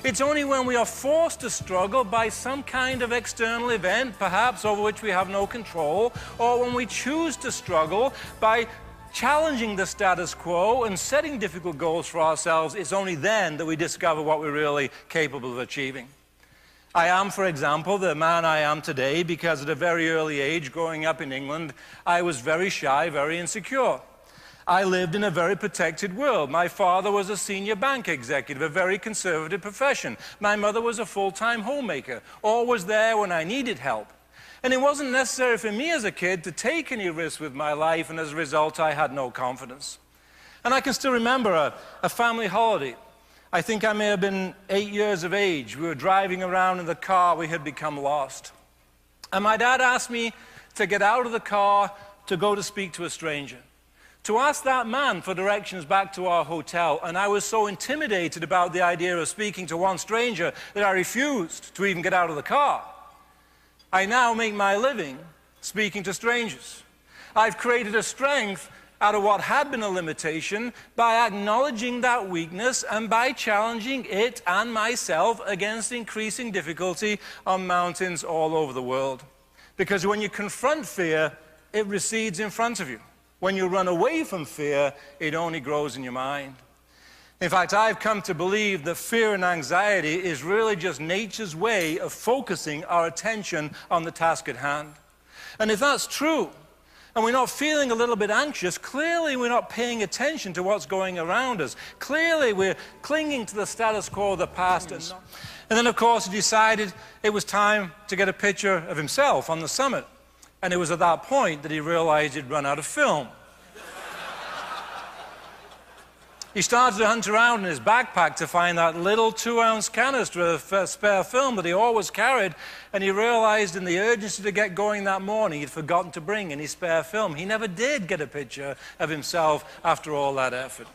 It's only when we are forced to struggle by some kind of external event, perhaps over which we have no control, or when we choose to struggle by challenging the status quo and setting difficult goals for ourselves, it's only then that we discover what we're really capable of achieving. I am, for example, the man I am today because at a very early age, growing up in England, I was very shy, very insecure. I lived in a very protected world. My father was a senior bank executive, a very conservative profession. My mother was a full-time homemaker, always there when I needed help. And it wasn't necessary for me as a kid to take any risks with my life, and as a result, I had no confidence. And I can still remember a family holiday. I think I may have been 8 years of age. We were driving around in the car. We had become lost. And my dad asked me to get out of the car to go to speak to a stranger, to ask that man for directions back to our hotel. And I was so intimidated about the idea of speaking to one stranger that I refused to even get out of the car. I now make my living speaking to strangers. I've created a strength out of what had been a limitation by acknowledging that weakness and by challenging it and myself against increasing difficulty on mountains all over the world. Because when you confront fear, it recedes in front of you. When you run away from fear, it only grows in your mind. In fact, I've come to believe that fear and anxiety is really just nature's way of focusing our attention on the task at hand. And if that's true, and we're not feeling a little bit anxious, clearly we're not paying attention to what's going around us. Clearly we're clinging to the status quo of the past. And then, of course, he decided it was time to get a picture of himself on the summit. And it was at that point that he realized he'd run out of film. He started to hunt around in his backpack to find that little 2-ounce canister of spare film that he always carried, and he realized in the urgency to get going that morning he'd forgotten to bring any spare film. He never did get a picture of himself after all that effort.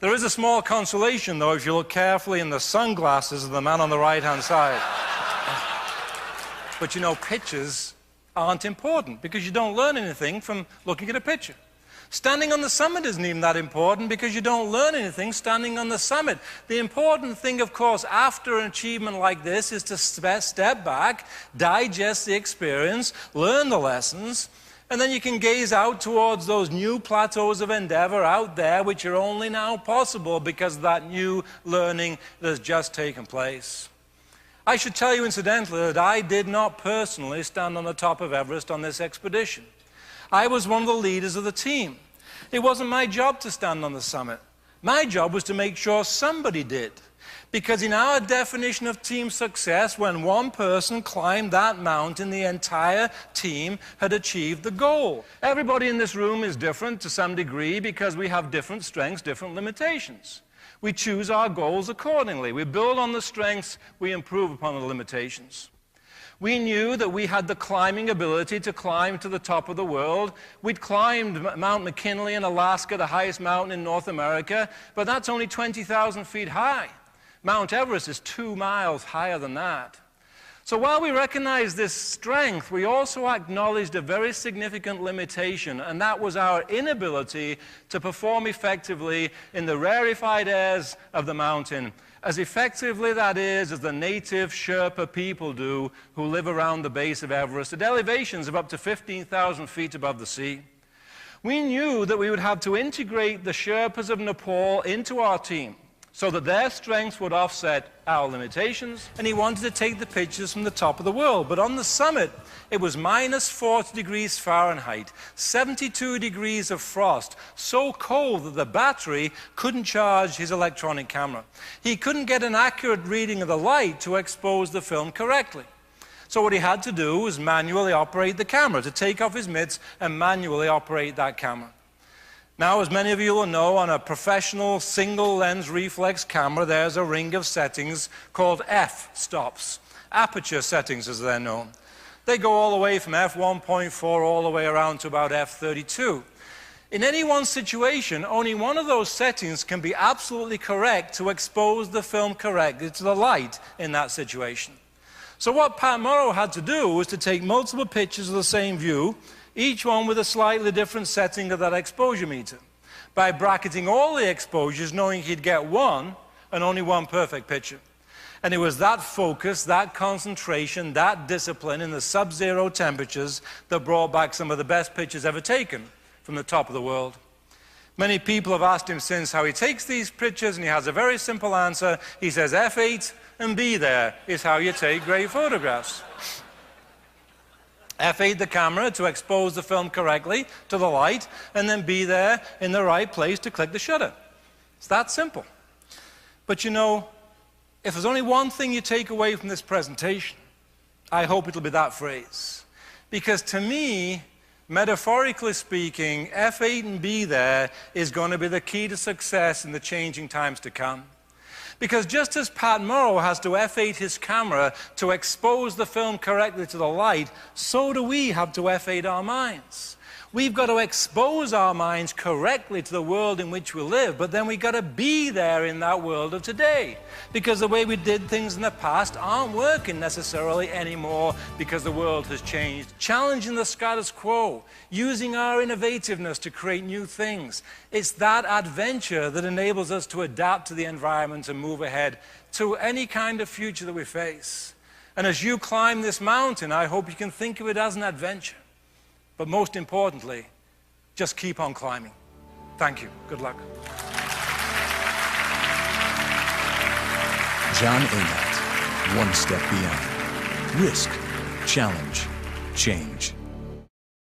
There is a small consolation, though, if you look carefully in the sunglasses of the man on the right-hand side. But you know, pictures aren't important because you don't learn anything from looking at a picture. Standing on the summit isn't even that important because you don't learn anything standing on the summit. The important thing, of course, after an achievement like this is to step back, digest the experience, learn the lessons, and then you can gaze out towards those new plateaus of endeavor out there which are only now possible because of that new learning that has just taken place. I should tell you incidentally that I did not personally stand on the top of Everest on this expedition. I was one of the leaders of the team. It wasn't my job to stand on the summit. My job was to make sure somebody did. Because in our definition of team success, when one person climbed that mountain, the entire team had achieved the goal. Everybody in this room is different to some degree because we have different strengths, different limitations. We choose our goals accordingly. We build on the strengths, we improve upon the limitations. We knew that we had the climbing ability to climb to the top of the world. We'd climbed Mount McKinley in Alaska, the highest mountain in North America, but that's only 20,000 feet high. Mount Everest is 2 miles higher than that. So while we recognize this strength, we also acknowledged a very significant limitation, and that was our inability to perform effectively in the rarefied airs of the mountain, as effectively, that is, as the native Sherpa people do who live around the base of Everest at elevations of up to 15,000 feet above the sea. We knew that we would have to integrate the Sherpas of Nepal into our team so that their strengths would offset our limitations, and he wanted to take the pictures from the top of the world. But on the summit, it was minus 40 degrees Fahrenheit, 72 degrees of frost, so cold that the battery couldn't charge his electronic camera. He couldn't get an accurate reading of the light to expose the film correctly. So what he had to do was manually operate the camera, to take off his mitts and manually operate that camera. Now, as many of you will know, on a professional single-lens reflex camera, there's a ring of settings called f-stops, aperture settings as they're known. They go all the way from f1.4 all the way around to about f32. In any one situation, only one of those settings can be absolutely correct to expose the film correctly to the light in that situation. So what Pat Morrow had to do was to take multiple pictures of the same view, each one with a slightly different setting of that exposure meter. By bracketing all the exposures, knowing he'd get one, and only one perfect picture. And it was that focus, that concentration, that discipline in the sub-zero temperatures that brought back some of the best pictures ever taken from the top of the world. Many people have asked him since how he takes these pictures, and he has a very simple answer. He says, F8 and be there is how you take great photographs. F8 the camera to expose the film correctly to the light, and then be there in the right place to click the shutter. It's that simple. But you know, if there's only one thing you take away from this presentation, I hope it'll be that phrase. Because to me, metaphorically speaking, F8 and be there is going to be the key to success in the changing times to come. Because just as Pat Morrow has to F8 his camera to expose the film correctly to the light, so do we have to F8 our minds. We've got to expose our minds correctly to the world in which we live, but then we've got to be there in that world of today. Because the way we did things in the past aren't working necessarily anymore because the world has changed. Challenging the status quo, using our innovativeness to create new things. It's that adventure that enables us to adapt to the environment and move ahead to any kind of future that we face. And as you climb this mountain, I hope you can think of it as an adventure. But most importantly, just keep on climbing. Thank you. Good luck. John Ament, one step beyond. Risk, challenge, change.